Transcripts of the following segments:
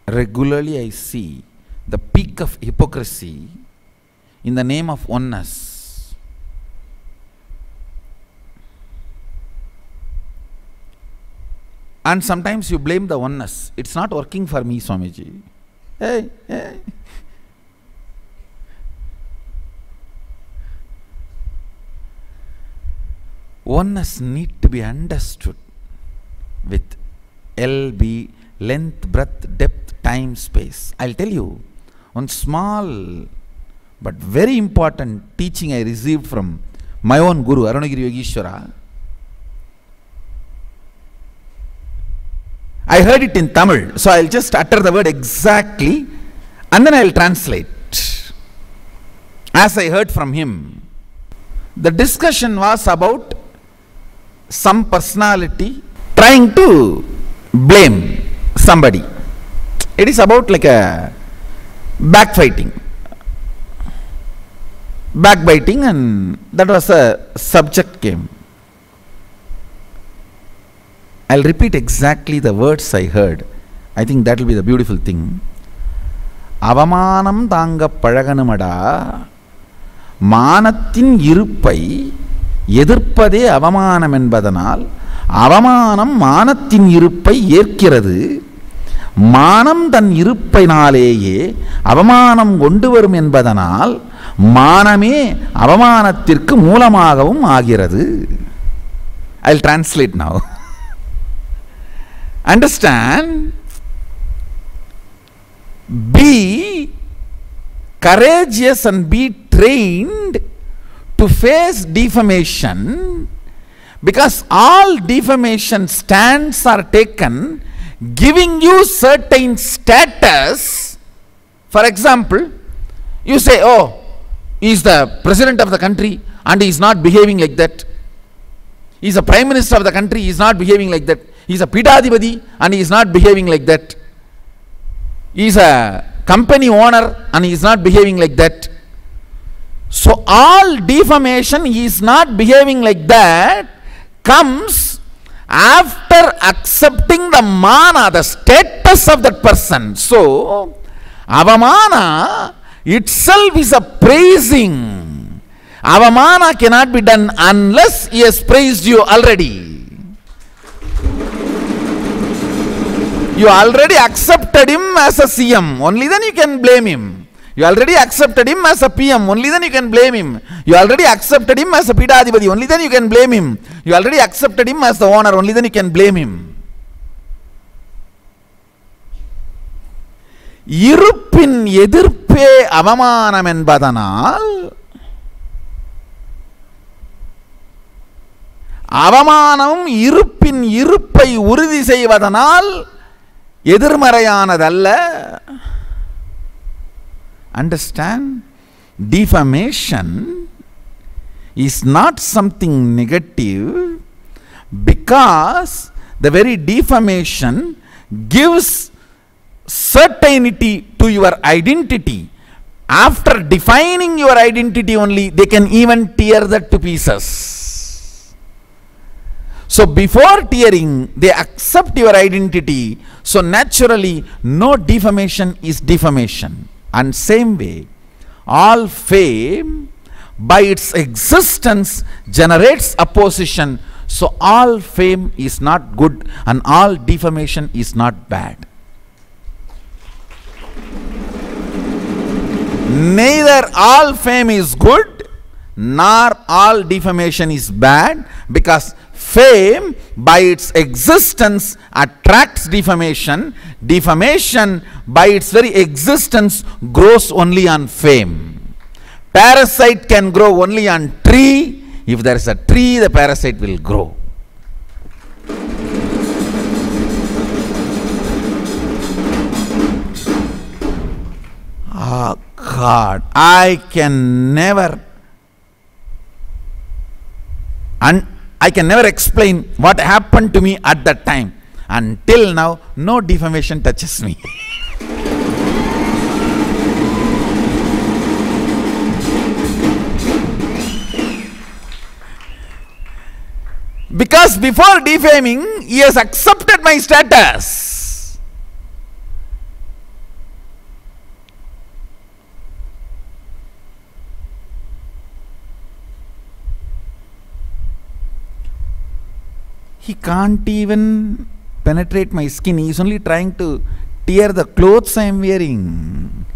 regularly I see the peak of hypocrisy in the name of oneness. And sometimes you blame the oneness. It's not working for me, Swamiji. Hey, hey. Oneness need to be understood with LB, length, breadth, depth, time, space. I'll tell you one small but very important teaching I received from my own Guru, Arunagiri Yogeshwara. I heard it in Tamil, so I'll just utter the word exactly and then I'll translate as I heard from him. The discussion was about some personality trying to blame somebody. It is about like a backbiting, and that was a subject came. I'll repeat exactly the words I heard. I think that will be the beautiful thing. Avamanam thanga palaganumada manathin iruppai எதிர்ப்பதே அவமானம் என்பதனால் அவமானம் மானத்தின் இருப்பை ஏற்கிறது. மானம் தன் இருப்பினாலேயே அவமானம் கொண்டு வரும் என்பதனால் மானமே அவமானத்திற்கு மூலமாகவும் ஆகிறது. I'll translate now. Understand? Be courageous and be trained to face defamation, because all defamation stands are taken giving you certain status. For example, you say, oh, he is the president of the country and he is not behaving like that. He is the prime minister of the country, he is not behaving like that. He is a Pidadipati and he is not behaving like that. He is a company owner and he is not behaving like that. So all defamation, he is not behaving like that, comes after accepting the mana, the status of that person. So avamana itself is a praising. Avamana cannot be done unless he has praised you already. You already accepted him as a CM, only then you can blame him. You already accepted him as a PM, only then you can blame him. You already accepted him as a Pidadipati, only then you can blame him. You already accepted him as the owner, only then you can blame him. இருப்பின் எதிர்ப்பே அவமானம் என்பதனால் அவமானம் இருப்பின் இருப்பை உறுதி செய்வதனால் எதிர்மறையானதல்ல. Understand? Defamation is not something negative, because the very defamation gives certainty to your identity. After defining your identity only, they can even tear that to pieces. So before tearing, they accept your identity. So naturally, no defamation is defamation. And same way, all fame by its existence generates opposition. So all fame is not good and all defamation is not bad. Neither all fame is good nor all defamation is bad, because fame by its existence attracts defamation. Defamation by its very existence grows only on fame. Parasite can grow only on tree. If there is a tree, the parasite will grow. Oh God, I can never explain what happened to me at that time. Until now, no defamation touches me. Because before defaming, he has accepted my status. He can't even penetrate my skin. He is only trying to tear the clothes I am wearing.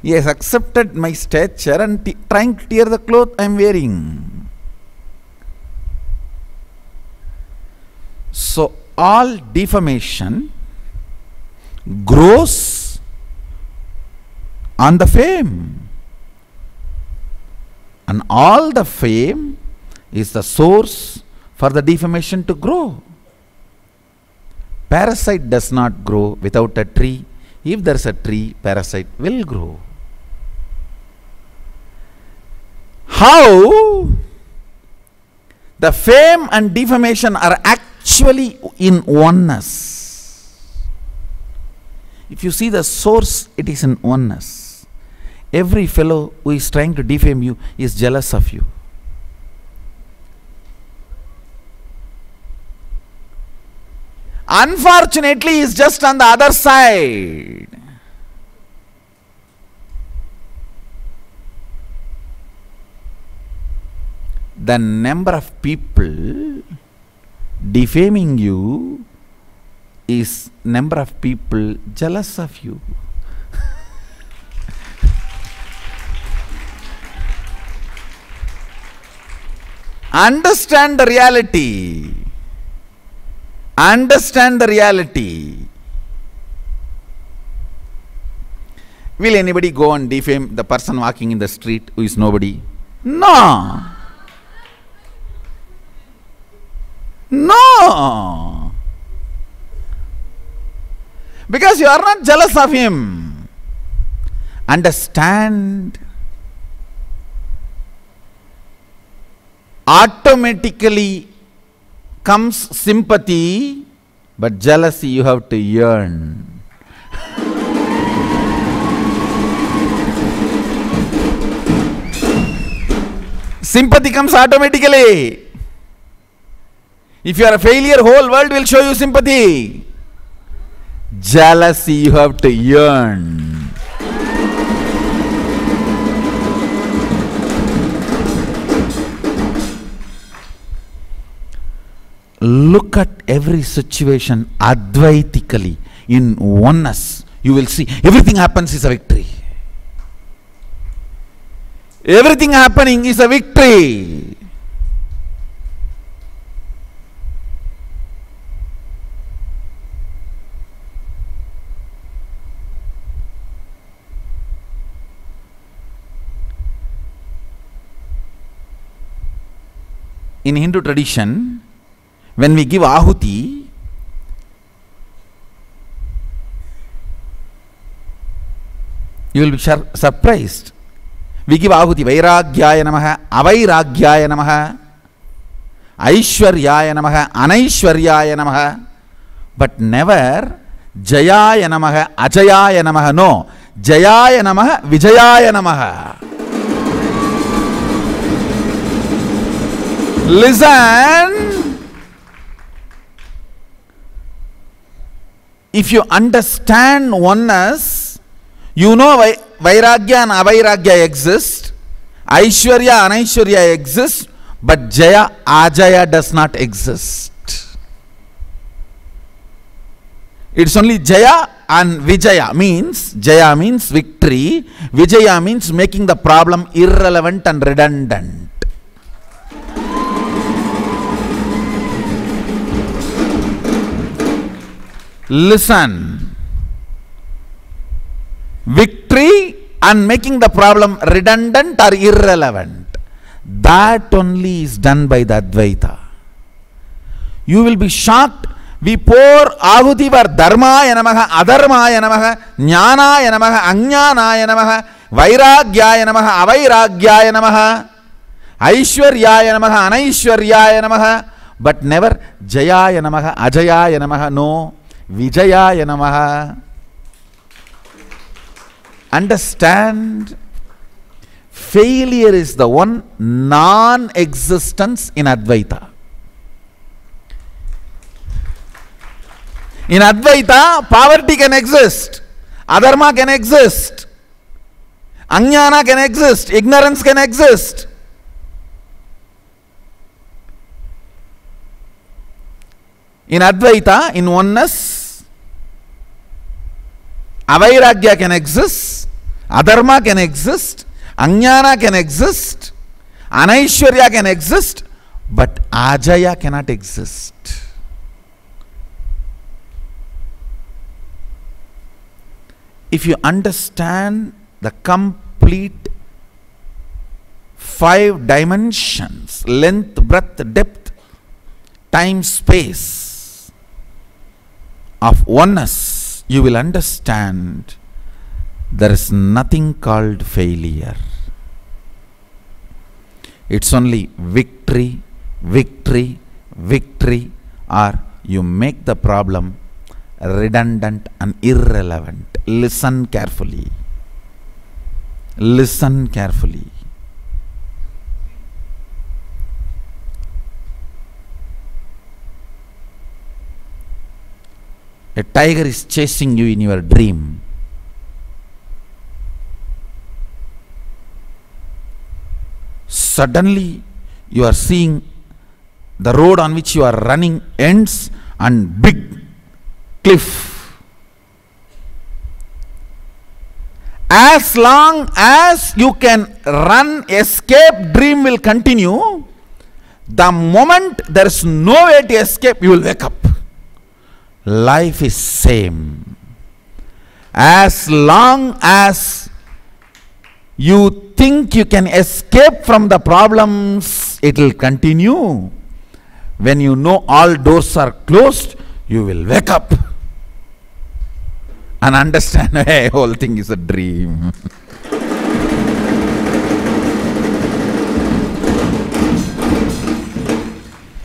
He has accepted my stature and trying to tear the cloth I am wearing. So all deformation grows on the fame, and all the fame is the source for the deformation to grow. Parasite does not grow without a tree. If there is a tree, parasite will grow. How the fame and deformation are actually in oneness. If you see the source, it is in oneness. Every fellow who is trying to defame you is jealous of you. Unfortunately, he is just on the other side. The number of people defaming you is number of people jealous of you. Understand the reality. Understand the reality. Will anybody go and defame the person walking in the street who is nobody? No. No. Because you are not jealous of him. Understand. Automatically comes sympathy, but jealousy you have to yearn. Sympathy comes automatically. If you are a failure, whole world will show you sympathy. Jealousy you have to yearn. Look at every situation advaitically, in oneness. You will see everything happens is a victory. Everything happening is a victory. In Hindu tradition, when we give ahuti, you will be surprised. We give ahuti Vairagyaya Namaha, Avairagyaya Namaha, Aishwaryaya Namaha, Anaishwaryaya Namaha, but never Jayaya Namaha, Ajayaya Namaha. No, Jayaya Namaha, Vijayaya Namaha. Listen. If you understand oneness, you know Vairagya and Avairagya exist, Aishwarya and Anaishwarya exist, but Jaya, Ajaya does not exist. It's only Jaya and Vijaya. Jaya means victory, Vijaya means making the problem irrelevant and redundant. Listen. Victory and making the problem redundant or irrelevant, that only is done by the Advaita. You will be shocked. We pour ahuti for dharmaya namaha, adharmaya namaha, jnanaya namaha, ajnanaya namaha, vairagyaya namaha, avairagyaya namaha, aishwaryaya namaha, anaishwaryaya namaha, but never jayaya namaha, ajayaya namaha. No, Vijayaya Namaha. Understand, failure is the one non-existence in Advaita. In Advaita, poverty can exist, adharma can exist, ajnana can exist, ignorance can exist. In Advaita, in oneness, Avairagya can exist, Adharma can exist, Ajnana can exist, Anaishwarya can exist, but Ajaya cannot exist. If you understand the complete 5 dimensions, length, breadth, depth, time, space of oneness, you will understand there is nothing called failure. It's only victory, victory, victory, or you make the problem redundant and irrelevant. Listen carefully. Listen carefully. A tiger is chasing you in your dream. Suddenly, you are seeing the road on which you are running ends and big cliff. As long as you can run, escape, dream will continue. The moment there is no way to escape, you will wake up. Life is same. As long as you think you can escape from the problems, it will continue. When you know all doors are closed, you will wake up and understand, hey, whole thing is a dream.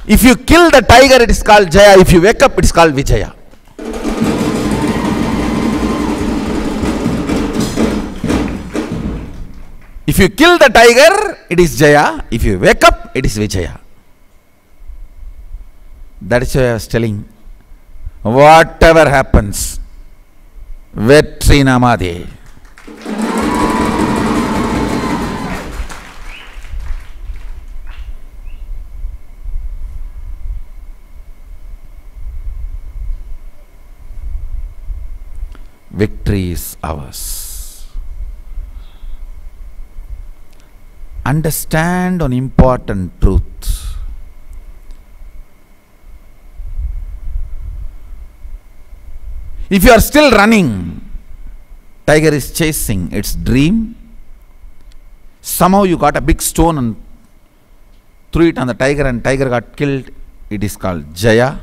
If you kill the tiger, it is called Jaya. If you wake up, it is called Vijaya. If you kill the tiger, it is Jaya. If you wake up, it is Vijaya. That is why I was telling, whatever happens, Vetri Namade. Victory is ours. Understand an important truth. If you are still running, tiger is chasing its dream. Somehow you got a big stone and threw it on the tiger and tiger got killed. It is called Jaya.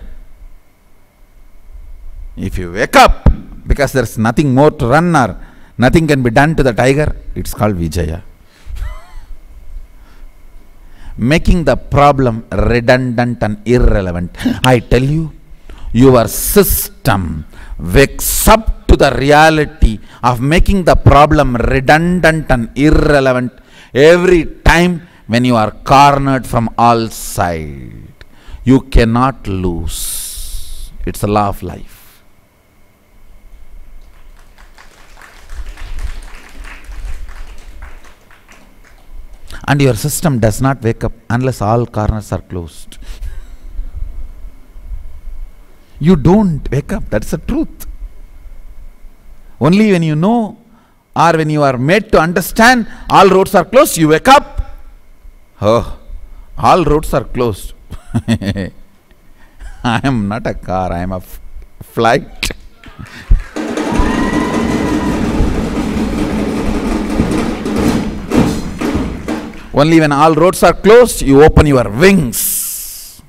If you wake up, because there is nothing more to run or nothing can be done to the tiger, it's called Vijaya. Making the problem redundant and irrelevant. I tell you, your system wakes up to the reality of making the problem redundant and irrelevant every time when you are cornered from all sides. You cannot lose. It's a law of life. And your system does not wake up unless all corners are closed. You don't wake up. That's the truth. Only when you know or when you are made to understand all roads are closed, you wake up. Oh, all roads are closed. I am not a car, I am a flight. Only when all roads are closed, you open your wings.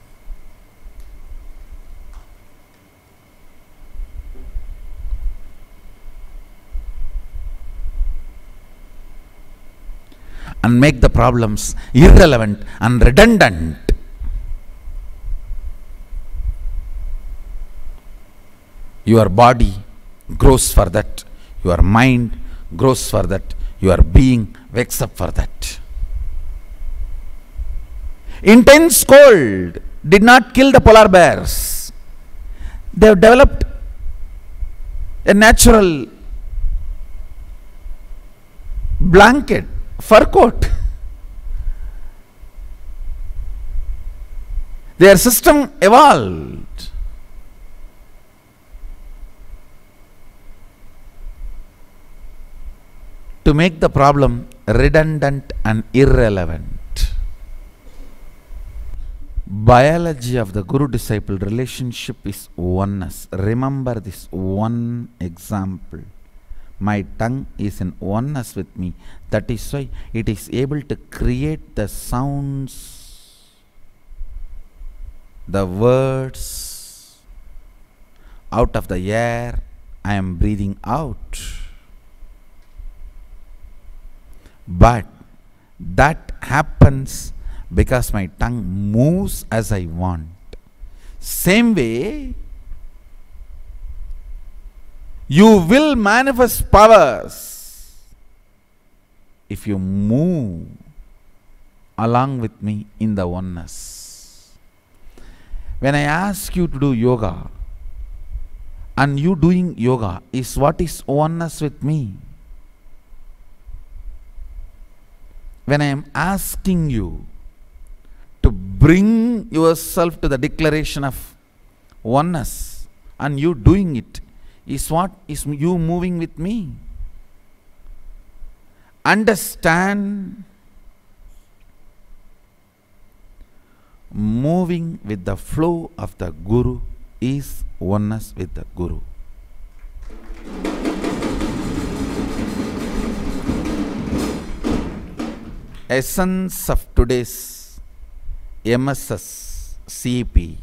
And make the problems irrelevant and redundant. Your body grows for that. Your mind grows for that. Your being wakes up for that. Intense cold did not kill the polar bears. They have developed a natural blanket, fur coat. Their system evolved. to make the problem redundant and irrelevant. Biology of the Guru-disciple relationship is oneness. Remember this one example. My tongue is in oneness with me. That is why it is able to create the sounds, the words out of the air I am breathing out. But that happens because my tongue moves as I want. Same way, you will manifest powers if you move along with me in the oneness. When I ask you to do yoga, and you doing yoga is what is oneness with me. When I am asking you to bring yourself to the declaration of oneness, and you doing it, is what is you moving with me. Understand, moving with the flow of the Guru is oneness with the Guru. Essence of today's MSS CP,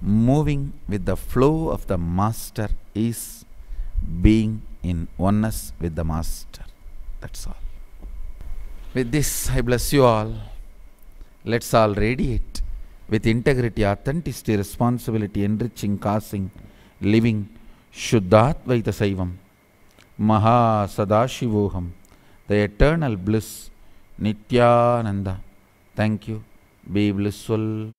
moving with the flow of the Master, is being in oneness with the Master. That's all. With this, I bless you all. Let's all radiate with integrity, authenticity, responsibility, enriching, causing, living Shuddhatvaita Saivam, Maha Sadashivoham, the eternal bliss, Nityananda. Thank you. Be blissful.